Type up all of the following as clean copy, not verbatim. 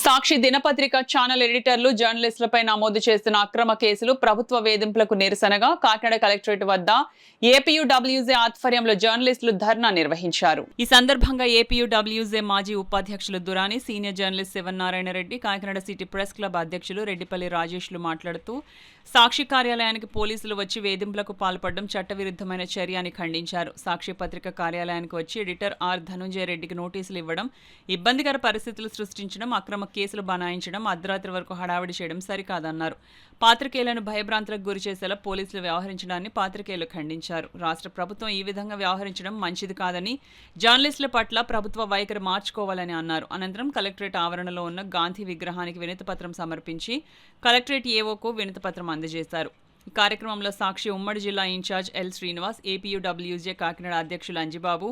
సాక్షి దినపత్రిక ఛానల్ ఎడిటర్లు జర్నలిస్టులపై నమోదు చేస్తున్న అక్రమ కేసులు ప్రభుత్వ వేధింపులకు నిరసనగా కాకినాడ కలెక్టరేట్ వద్ద ఏపీయూడబ్ల్యూజే ఆధ్వర్యంలో జర్నలిస్టులు ధర్నా నిర్వహించారు. ఈ సందర్భంగా ఏపీయూడబ్ల్యూజే మాజీ ఉపాధ్యక్షులు Durani, senior journalist Sivanarayana Reddy, Kakinada city press club అధ్యక్షులు రెడ్డిపల్లి రాజేష్లు మాట్లాడుతూ సాక్షి కార్యాలయానికి పోలీసులు వచ్చి వేధింపులకు పాల్పడడం చట్టవిరుద్ధమైన చర్య అని ఖండించారు. సాక్షి పత్రిక కార్యాలయానికి వచ్చి ఎడిటర్ ఆర్ ధనుంజయ రెడ్డికి నోటీసులు ఇవ్వడం, ఇబ్బందికర పరిస్థితులు సృష్టించడం, అక్రమ కేసులు బనాయించడం, అర్ధరాత్రి వరకు హడావిడి చేయడం సరికాదన్నారు. పాత్రికేయులను భయభ్రాంతులకు గురి చేసేలా పోలీసులు వ్యవహరించడాన్ని పాత్రికేయులు ఖండించారు. రాష్ట్ర ప్రభుత్వం ఈ విధంగా వ్యవహరించడం మంచిది కాదని, జర్నలిస్టుల పట్ల ప్రభుత్వ వైఖరి మార్చుకోవాలని అన్నారు. అనంతరం కలెక్టరేట్ ఆవరణలో ఉన్న గాంధీ విగ్రహానికి వినతిపత్రం సమర్పించి కలెక్టరేట్ ఏఓకు వినతిపత్రం అందజేశారు. ఈ కార్యక్రమంలో సాక్షి ఉమ్మడి జిల్లా in charge L Srinivas, APUWJ Kakinada అధ్యక్షులు అంజిబాబు,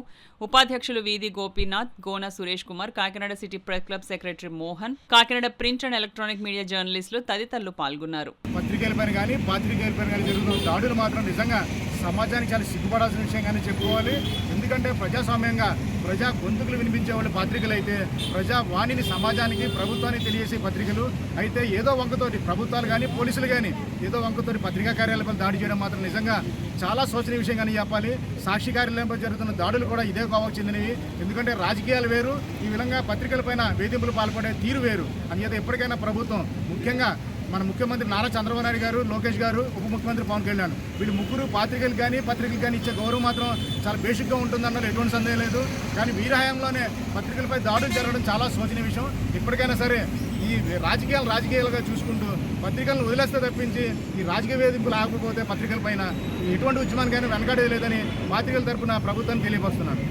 ఉపాధ్యక్షులు Veedhi Gopinath, Gona Suresh Kumar, Kakinada city press club secretary Mohan, Kakinada print and electronic media జర్నలిస్టులు తదితరులు పాల్గొన్నారు. పత్రికలపైన కానీ పాత్రికేయులపైన కానీ జరుగుతున్న దాడులు మాత్రం నిజంగా సమాజానికి చాలా సిగ్గుపడాల్సిన విషయంగానే చెప్పుకోవాలి. ఎందుకంటే ప్రజాస్వామ్యంగా ప్రజా గొంతుకులు వినిపించే వాళ్ళు పత్రికలు అయితే, ప్రజా వాణిని సమాజానికి ప్రభుత్వానికి తెలియజేసే పత్రికలు అయితే ఏదో వంకతోటి ప్రభుత్వాలు కానీ పోలీసులు కానీ ఏదో వంకతోటి పత్రికా కార్యాలయాలపై దాడి చేయడం మాత్రం నిజంగా చాలా శోచనీయ విషయంగానే చెప్పాలి. సాక్షి కార్యాలయంపై జరుగుతున్న దాడులు కూడా ఇదే కోవకు చెందినవి. ఎందుకంటే రాజకీయాలు వేరు, ఈ విధంగా పత్రికలపైన వేధింపులు పాల్పడే తీరు వేరు. అందుచేత ఎప్పటికైనా ప్రభుత్వం, ముఖ్యంగా మన ముఖ్యమంత్రి నారా చంద్రబాబు నాయుడు గారు, లోకేష్ గారు, ఉప ముఖ్యమంత్రి పవన్ కళ్యాణ్, వీళ్ళు ముగ్గురు పత్రికలు కానీ ఇచ్చే గౌరవం మాత్రం చాలా బేసిక్గా ఉంటుందన్నది ఎటువంటి సందేహం లేదు. కానీ వీరి హయాంలోనే పత్రికలపై దాడులు జరగడం చాలా శోచనీయ విషయం. ఇప్పటికైనా సరే ఈ రాజకీయాలుగా చూసుకుంటూ పత్రికలను వదిలేస్తే తప్పించి ఈ రాజకీయ వేధింపులు ఆగకపోతే పత్రికల పైన ఎటువంటి ఉద్యమానికైనా వెనకాడేది లేదని పత్రికల తరపున ప్రభుత్వాన్ని తెలియపరుస్తున్నారు.